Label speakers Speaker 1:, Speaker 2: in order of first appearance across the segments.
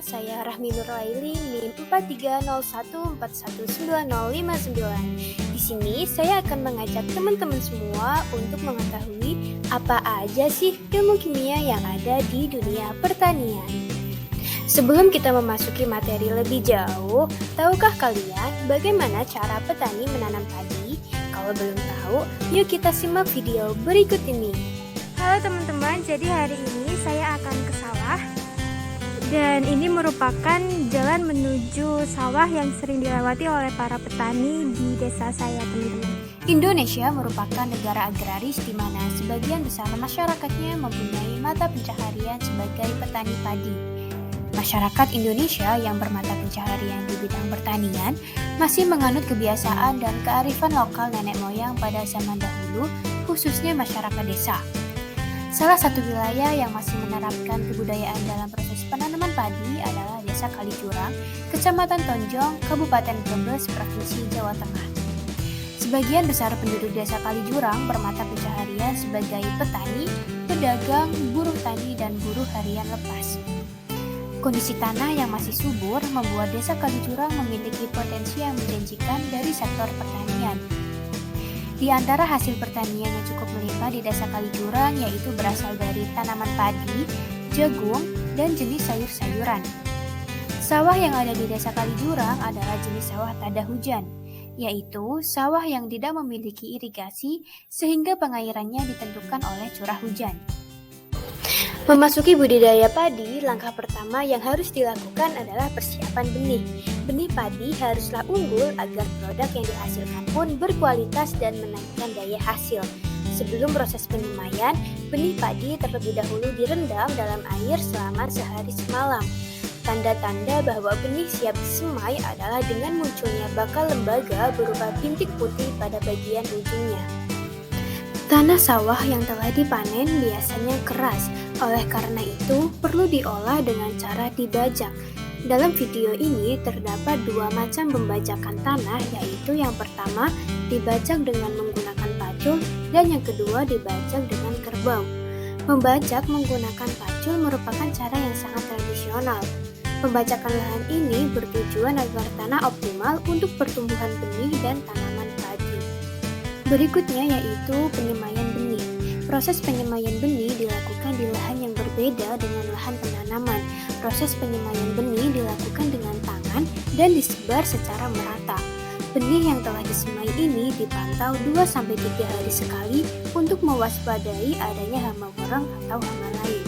Speaker 1: saya Rahmi Nuraili, NIM 4301419059. Di sini saya akan mengajak teman-teman semua untuk mengetahui apa aja sih ilmu kimia yang ada di dunia pertanian. Sebelum kita memasuki materi lebih jauh, tahukah kalian bagaimana cara petani menanam padi? Kalau belum tahu, yuk kita simak video berikut ini.
Speaker 2: Halo teman-teman, jadi hari ini saya akan ke sawah. Dan ini merupakan jalan menuju sawah yang sering dilewati oleh para petani di desa saya, teman-teman.
Speaker 1: Indonesia merupakan negara agraris di mana sebagian besar masyarakatnya mempunyai mata pencaharian sebagai petani padi. Masyarakat Indonesia yang bermata pencaharian di bidang pertanian masih menganut kebiasaan dan kearifan lokal nenek moyang pada zaman dahulu, khususnya masyarakat desa. Salah satu wilayah yang masih menerapkan kebudayaan dalam proses penanaman padi adalah Desa Kalijurang, Kecamatan Tonjong, Kabupaten Brebes, Provinsi Jawa Tengah. Sebagian besar penduduk Desa Kalijurang bermata pencaharian sebagai petani, pedagang, buruh tani, dan buruh harian lepas. Kondisi tanah yang masih subur membuat Desa Kalijurang memiliki potensi yang menjanjikan dari sektor pertanian. Di antara hasil pertanian yang cukup melimpah di Desa Kalijurang yaitu berasal dari tanaman padi, jagung, dan jenis sayur-sayuran. Sawah yang ada di Desa Kalijurang adalah jenis sawah tada hujan, yaitu sawah yang tidak memiliki irigasi sehingga pengairannya ditentukan oleh curah hujan. Memasuki budidaya padi, langkah pertama yang harus dilakukan adalah persiapan benih. Benih padi haruslah unggul agar produk yang dihasilkan pun berkualitas dan menaikkan daya hasil. Sebelum proses penyemaian, benih padi terlebih dahulu direndam dalam air selama sehari semalam. Tanda-tanda bahwa benih siap disemai adalah dengan munculnya bakal lembaga berupa bintik putih pada bagian ujungnya. Tanah sawah yang telah dipanen biasanya keras, oleh karena itu perlu diolah dengan cara dibajak. Dalam video ini terdapat dua macam pembajakan tanah, yaitu yang pertama dibajak dengan menggunakan pacul dan yang kedua dibajak dengan kerbau. Membajak menggunakan pacul merupakan cara yang sangat tradisional. Pembajakan lahan ini bertujuan agar tanah optimal untuk pertumbuhan benih dan tanaman padi. Berikutnya yaitu penyemaian benih. Proses penyemaian benih dilakukan di lahan yang berbeda dengan lahan penanaman. Proses penyemaian benih dilakukan dengan tangan dan disebar secara merata. Benih yang telah disemai ini dipantau 2-3 hari sekali untuk mewaspadai adanya hama goreng atau hama lain.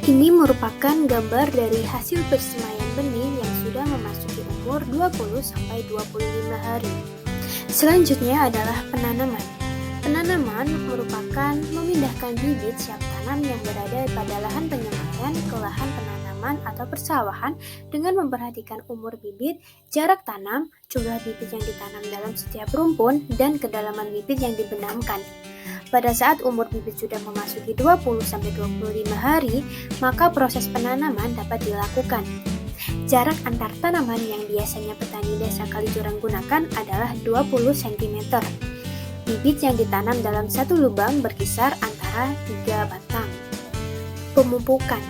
Speaker 1: Ini merupakan gambar dari hasil persemaian benih yang sudah memasuki umur 20-25 hari. Selanjutnya adalah penanaman. Penanaman merupakan memindahkan bibit siap tanam yang berada pada lahan penyemaian ke lahan penanaman atau persawahan dengan memperhatikan umur bibit, jarak tanam, jumlah bibit yang ditanam dalam setiap rumpun, dan kedalaman bibit yang dibenamkan. Pada saat umur bibit sudah memasuki 20-25 hari, maka proses penanaman dapat dilakukan. Jarak antar tanaman yang biasanya petani Desa Kalijurang gunakan adalah 20 cm. Bibit yang ditanam dalam satu lubang berkisar antara 3 batang. Pemupukan.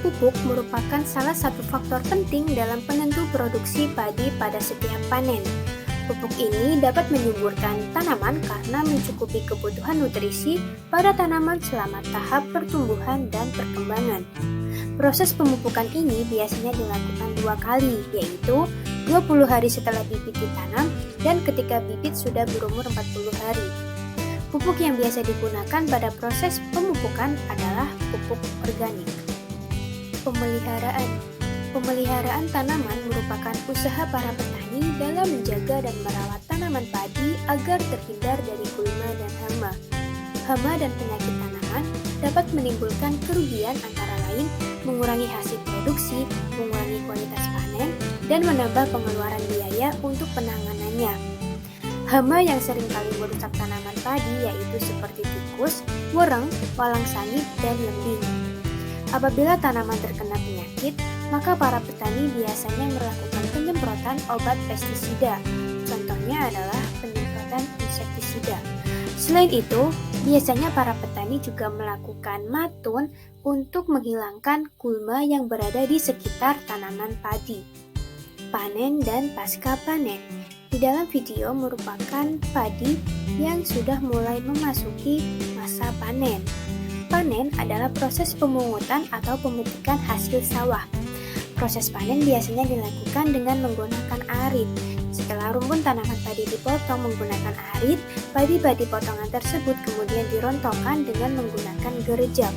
Speaker 1: Pupuk merupakan salah satu faktor penting dalam penentu produksi padi pada setiap panen. Pupuk ini dapat menyuburkan tanaman karena mencukupi kebutuhan nutrisi pada tanaman selama tahap pertumbuhan dan perkembangan. Proses pemupukan ini biasanya dilakukan 2 kali, yaitu 20 hari setelah bibit ditanam dan ketika bibit sudah berumur 40 hari. Pupuk yang biasa digunakan pada proses pemupukan adalah pupuk organik. Pemeliharaan. Pemeliharaan tanaman merupakan usaha para petani dalam menjaga dan merawat tanaman padi agar terhindar dari gulma dan hama. Hama dan penyakit tanaman dapat menimbulkan kerugian antara lain mengurangi hasil produksi, mengurangi kualitas panen, dan menambah pengeluaran biaya untuk penanganannya. Hama yang seringkali merusak tanaman padi yaitu seperti tikus, wereng, walang sangit, dan lembing. Apabila tanaman terkena penyakit, maka para petani biasanya melakukan penyemprotan obat pestisida. Contohnya adalah penyemprotan insektisida. Selain itu, biasanya para petani juga melakukan matun untuk menghilangkan gulma yang berada di sekitar tanaman padi. Panen dan pasca panen. Di dalam video merupakan padi yang sudah mulai memasuki masa panen. Panen adalah proses pemungutan atau pemetikan hasil sawah. Proses panen biasanya dilakukan dengan menggunakan arit. Setelah rumpun tanaman padi dipotong menggunakan arit, padi-padi potongan tersebut kemudian dirontokkan dengan menggunakan gerejap.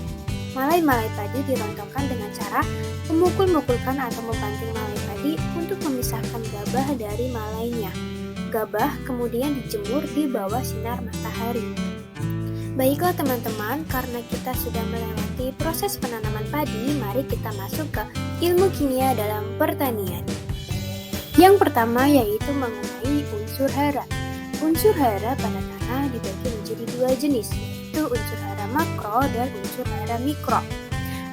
Speaker 1: Malai-malai padi dirontokkan dengan cara memukul-mukulkan atau membanting malai padi untuk memisahkan gabah dari malainya. Gabah kemudian dijemur di bawah sinar matahari. Baiklah teman-teman, karena kita sudah melewati proses penanaman padi, mari kita masuk ke ilmu kimia dalam pertanian. Yang pertama yaitu mengenai unsur hara. Unsur hara pada tanah dibagi menjadi dua jenis, yaitu unsur hara makro dan unsur hara mikro.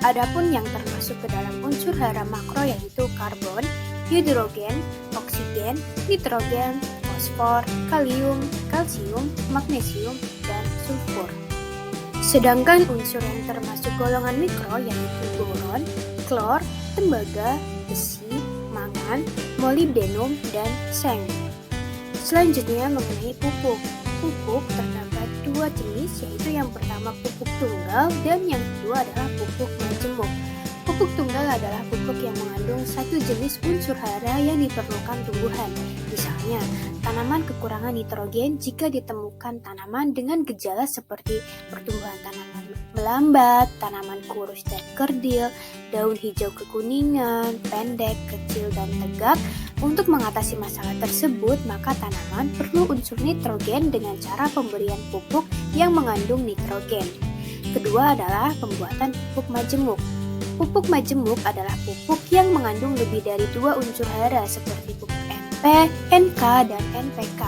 Speaker 1: Adapun yang termasuk ke dalam unsur hara makro yaitu karbon, hidrogen, oksigen, nitrogen, fosfor, kalium, kalsium, magnesium, dan sulfur. Sedangkan unsur yang termasuk golongan mikro yaitu boron, klor, tembaga, besi, mangan, molibdenum, dan seng. Selanjutnya mengenai pupuk. Pupuk terdapat dua jenis, yaitu yang pertama pupuk tunggal dan yang kedua adalah pupuk majemuk. Pupuk tunggal adalah pupuk yang mengandung satu jenis unsur hara yang diperlukan tumbuhan. Misalnya, tanaman kekurangan nitrogen jika ditemukan tanaman dengan gejala seperti pertumbuhan tanaman melambat, tanaman kurus dan kerdil, daun hijau kekuningan, pendek, kecil, dan tegak. Untuk mengatasi masalah tersebut, maka tanaman perlu unsur nitrogen dengan cara pemberian pupuk yang mengandung nitrogen. Kedua adalah pembuatan pupuk majemuk. Pupuk majemuk adalah pupuk yang mengandung lebih dari dua unsur hara seperti pupuk NP, NK, dan NPK.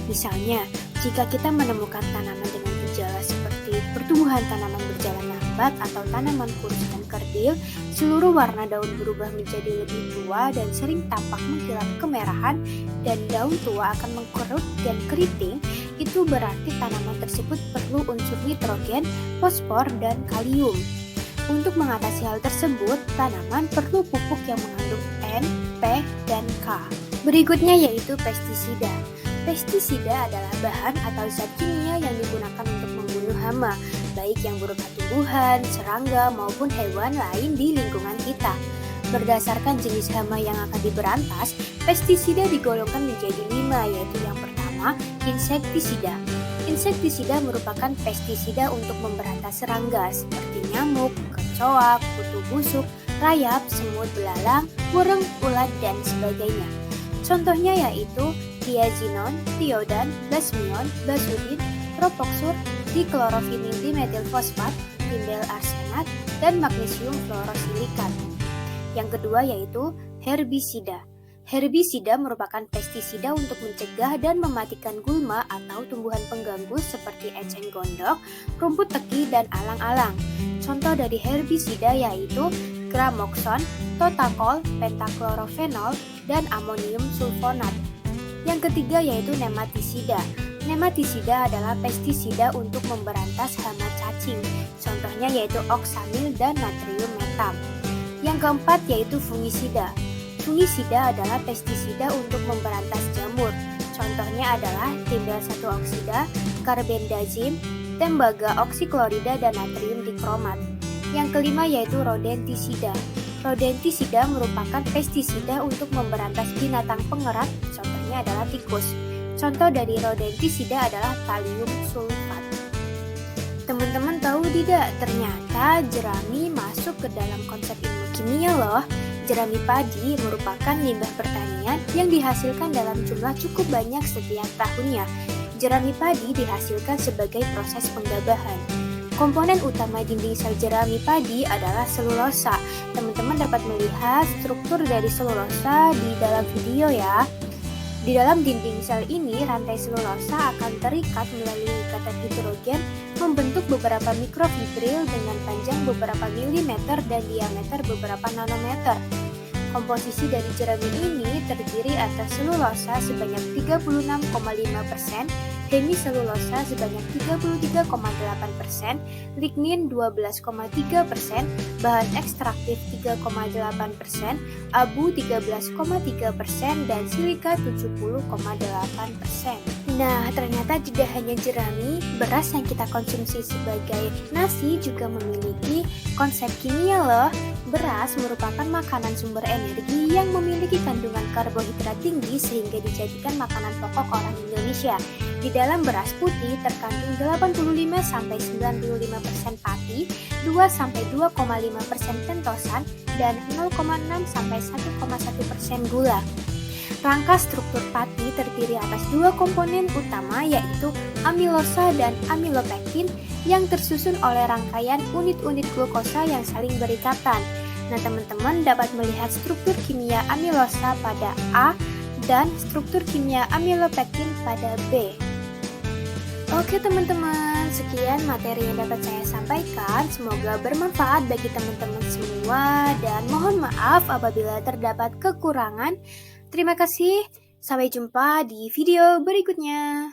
Speaker 1: Misalnya, jika kita menemukan tanaman dengan gejala seperti pertumbuhan tanaman berjalan lambat atau tanaman kurus dan kerdil, seluruh warna daun berubah menjadi lebih tua dan sering tampak mengkilap kemerahan, dan daun tua akan mengkerut dan keriting, itu berarti tanaman tersebut perlu unsur nitrogen, fosfor, dan kalium. Untuk mengatasi hal tersebut, tanaman perlu pupuk yang mengandung N, P, dan K. Berikutnya yaitu pestisida. Pestisida adalah bahan atau zat kimia yang digunakan untuk membunuh hama, baik yang berupa tumbuhan, serangga, maupun hewan lain di lingkungan kita. Berdasarkan jenis hama yang akan diberantas, pestisida digolongkan menjadi 5, yaitu yang pertama, insektisida. Insektisida merupakan pestisida untuk memberantas serangga seperti nyamuk, kecoak, kutu busuk, rayap, semut belalang, burung, ulat, dan sebagainya. Contohnya yaitu diazinon, tiodan, basmion, basudin, propoxur, diklorovinil dimetilfosfat, timbel arsenat, dan magnesium fluorosilikat. Yang kedua yaitu herbisida. Herbisida merupakan pestisida untuk mencegah dan mematikan gulma atau tumbuhan pengganggu seperti eceng gondok, rumput teki, dan alang-alang. Contoh dari herbisida yaitu gramoxone, totakol, pentaklorofenol, dan amonium sulfonat. Yang ketiga yaitu nematisida. Nematisida adalah pestisida untuk memberantas hama cacing. Contohnya yaitu oksamil dan natrium metam. Yang keempat yaitu fungisida. Fungisida adalah pestisida untuk memberantas jamur. Contohnya adalah timbel 1 oksida, karbendazim, tembaga oksiklorida, dan natrium dikromat. Yang kelima yaitu rodentisida. Rodentisida merupakan pestisida untuk memberantas binatang pengerat, contohnya adalah tikus. Contoh dari rodentisida adalah talium sulfat. Teman-teman tahu tidak, ternyata jerami masuk ke dalam konsep ilmu kimia loh. Jerami padi merupakan limbah pertanian yang dihasilkan dalam jumlah cukup banyak setiap tahunnya. Jerami padi dihasilkan sebagai proses penggabahan. Komponen utama dinding sel jerami padi adalah selulosa. Teman-teman dapat melihat struktur dari selulosa di dalam video ya. Di dalam dinding sel ini, rantai selulosa akan terikat melalui ikatan hidrogen membentuk beberapa mikrofibril dengan panjang beberapa milimeter dan diameter beberapa nanometer. Komposisi dari jerami ini terdiri atas selulosa sebanyak 36,5%, hemiselulosa sebanyak 33,8%, lignin 12,3%, bahan ekstraktif 3,8%, abu 13,3%, dan silika 70,8%. Nah, ternyata tidak hanya jerami, beras yang kita konsumsi sebagai nasi juga memiliki konsep kimia loh. Beras merupakan makanan sumber energi yang memiliki kandungan karbohidrat tinggi sehingga dijadikan makanan pokok orang Indonesia. Di dalam beras putih terkandung 85-95% pati, 2-2,5% pentosan, dan 0,6-1,1% gula. Rangka struktur pati terdiri atas dua komponen utama yaitu amilosa dan amilopektin yang tersusun oleh rangkaian unit-unit glukosa yang saling berikatan. Nah, teman-teman dapat melihat struktur kimia amilosa pada A dan struktur kimia amilopektin pada B. Oke teman-teman, sekian materi yang dapat saya sampaikan. Semoga bermanfaat bagi teman-teman semua dan mohon maaf apabila terdapat kekurangan. Terima kasih, sampai jumpa di video berikutnya.